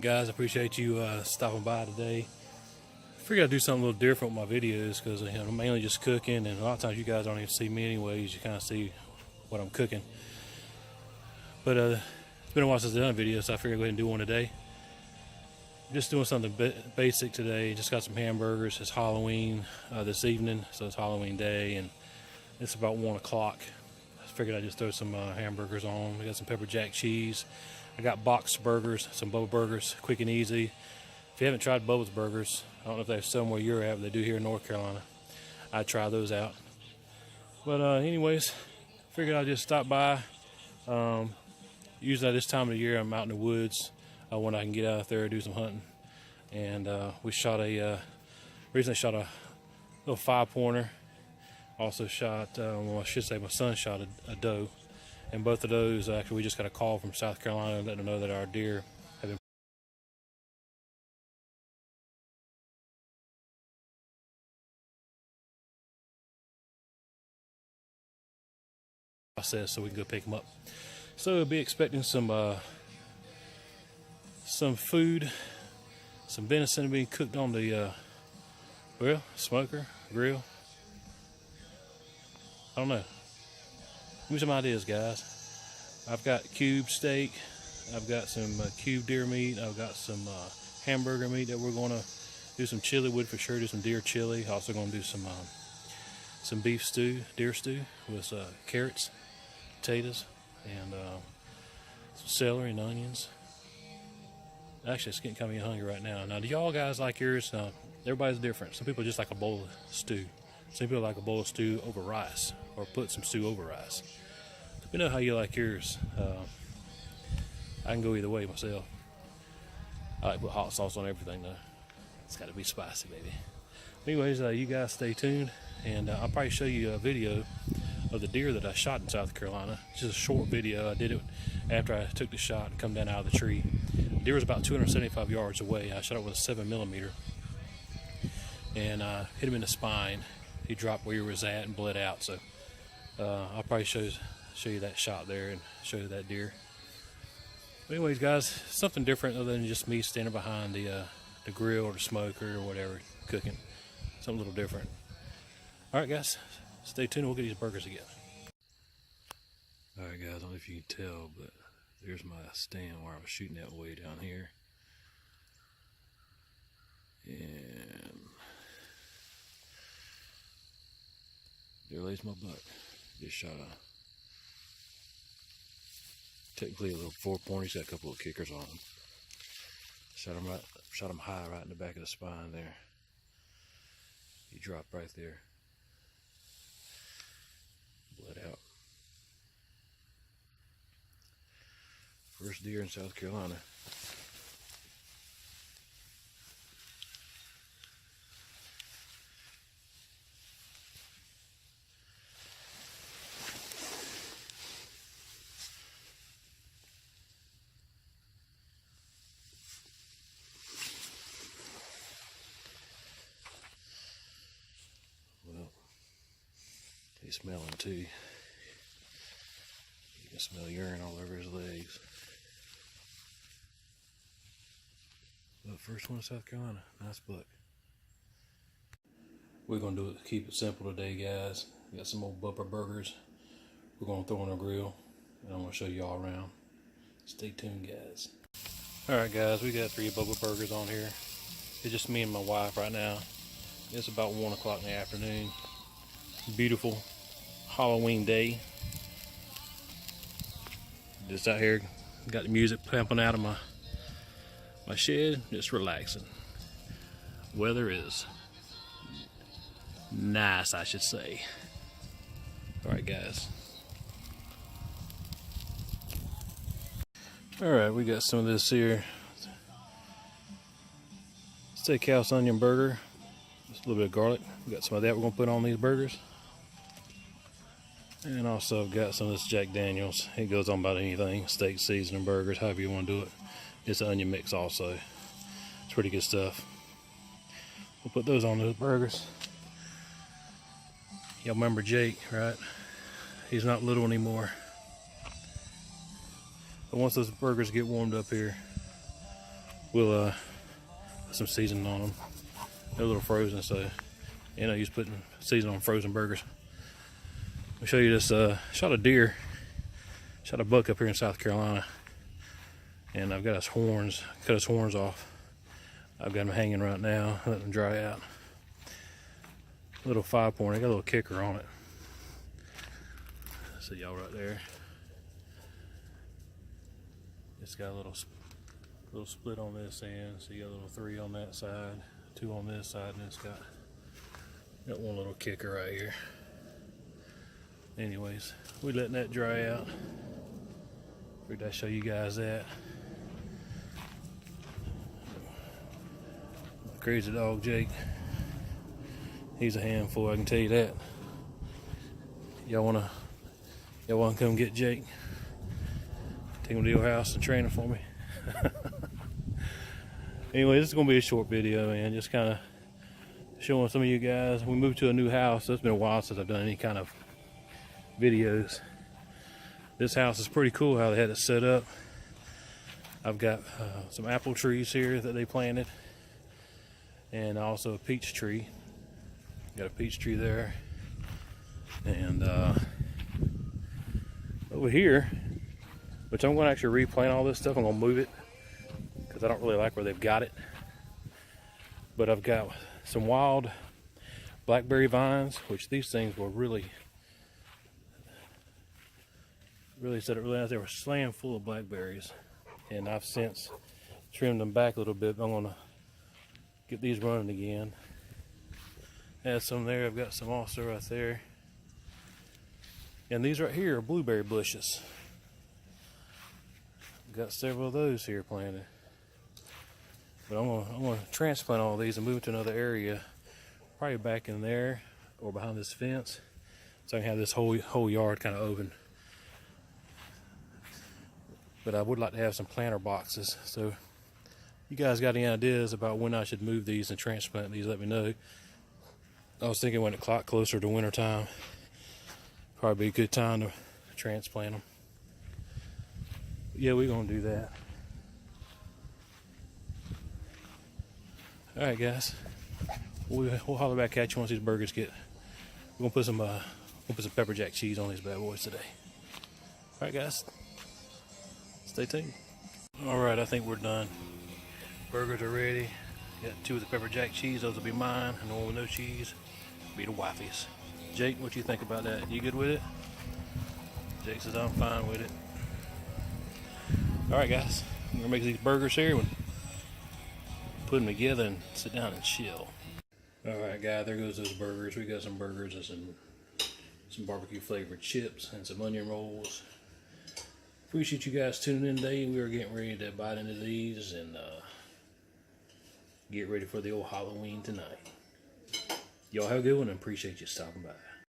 Guys, I appreciate you stopping by today. I figured I'd do something a little different with my videos because I'm mainly just cooking, and a lot of times you guys don't even see me anyways. You kind of see what I'm cooking. But it's been a while since I've done a video, so I figured I'd go ahead and do one today. I'm just doing something basic today. Just got some hamburgers. It's Halloween this evening, so it's Halloween day, and it's about 1 o'clock. I figured I'd just throw some hamburgers on. I got some pepper jack cheese. I got boxed burgers, some Bubba burgers, quick and easy. If you haven't tried Bubba's burgers, I don't know if they sell them where you're at, but they do here in North Carolina. I'd try those out. But anyways, figured I'd just stop by. Usually at this time of the year, I'm out in the woods when I can get out there and do some hunting. And we shot recently shot a little 5-pointer. Also shot, well, I should say my son shot a doe. And both of those, actually, we just got a call from South Carolina letting them know that our deer have been processed, so we can go pick them up. So we'll be expecting some food, some venison to be cooked on the smoker, grill. I don't know. Give me some ideas, guys. I've got cube steak. I've got some cube deer meat. I've got some hamburger meat that we're going to do some chili with for sure. Do some deer chili. Also going to do some beef stew, deer stew with carrots, potatoes, and some celery and onions. Actually, it's getting kind of hungry right now. Now, do y'all guys like yours? Everybody's different. Some people just like a bowl of stew. Some people like a bowl of stew over rice, or put some stew over rice. Let me know how you like yours. I can go either way myself. I like to put hot sauce on everything though. It's got to be spicy, baby. Anyways, you guys stay tuned, and I'll probably show you a video of the deer that I shot in South Carolina. Just a short video. I did it after I took the shot and come down out of the tree. The deer was about 275 yards away. I shot it with a 7mm, and hit him in the spine. He dropped where he was at and bled out. So I'll probably show you that shot there and show you that deer. But anyways, guys, something different other than just me standing behind the grill or the smoker or whatever cooking. Something a little different. All right, guys, stay tuned. We'll get these burgers again. All right, guys, I don't know if you can tell, but there's my stand where I was shooting that way down here. And there lays my buck. Just shot technically a little 4-pointer. He's got a couple of kickers on him. Shot him high right in the back of the spine there. He dropped right there. Bled out. First deer in South Carolina. Well, he's smelling too. You can smell urine all over his legs. But first one in South Carolina, nice buck. We're gonna do it, keep it simple today, guys. We got some old Bubba burgers. We're gonna throw on a grill, and I'm gonna show you all around. Stay tuned, guys. All right, guys, we got 3 Bubba burgers on here. It's just me and my wife right now. It's about 1 o'clock in the afternoon. Beautiful Halloween day. Just out here, got the music pumping out of my shed, just relaxing. Weather is nice, I should say. All right, guys. All right, we got some of this here steakhouse onion burger. Just a little bit of garlic. We got some of that we're gonna put on these burgers. And also I've got some of this Jack Daniels. It goes on about anything, steak, seasoning, burgers, however you want to do it. It's an onion mix also. It's pretty good stuff. We'll put those on those burgers. Y'all remember Jake, right? He's not little anymore. But once those burgers get warmed up here, we'll put some seasoning on them. They're a little frozen, so you know, just putting seasoning on frozen burgers. I'll show you this. Shot a deer, shot a buck up here in South Carolina, and I've got his horns, cut his horns off. I've got them hanging right now, letting them dry out. Little 5-point, I got a little kicker on it. See y'all right there. It's got a little split on this end, so you got a little 3 on that side, 2 on this side, and it's got one little kicker right here. Anyways, we're letting that dry out. Figured I'd show you guys that. Crazy dog Jake, he's a handful, I can tell you that. Y'all wanna come get Jake? Take him to your house and train him for me. Anyway, this is gonna be a short video, man. Just kind of showing some of you guys. We moved to a new house, so it's been a while since I've done any kind of videos. This house is pretty cool how they had it set up. I've got some apple trees here that they planted, and also a peach tree. Got a peach tree there, and over here, which I'm going to actually replant all this stuff. I'm going to move it because I don't really like where they've got it. But I've got some wild blackberry vines, which these things were really set it really nice. They were slam full of blackberries, and I've since trimmed them back a little bit. I'm going to get these running again. Add some there. I've got some also right there. And these right here are blueberry bushes. Got several of those here planted. But I'm gonna transplant all these and move to another area, probably back in there or behind this fence, so I can have this whole yard kind of open. But I would like to have some planter boxes. So you guys got any ideas about when I should move these and transplant these, let me know. I was thinking when it clocked closer to winter time, probably be a good time to transplant them. But yeah, we're gonna do that. All right, guys. We'll holler back at you once these burgers get. We're gonna put some pepper jack cheese on these bad boys today. All right, guys. Stay tuned. All right, I think we're done. Burgers are ready. Got 2 with the pepper jack cheese. Those will be mine, and the one with no cheese will be the wifey's. Jake, what you think about that? You good with it? Jake says I'm fine with it. All right, guys. I'm gonna make these burgers here and put them together and sit down and chill. All right, guys. There goes those burgers. We got some burgers and some barbecue flavored chips and some onion rolls. Appreciate you guys tuning in today. We are getting ready to bite into these and get ready for the old Halloween tonight. Y'all have a good one and appreciate you stopping by.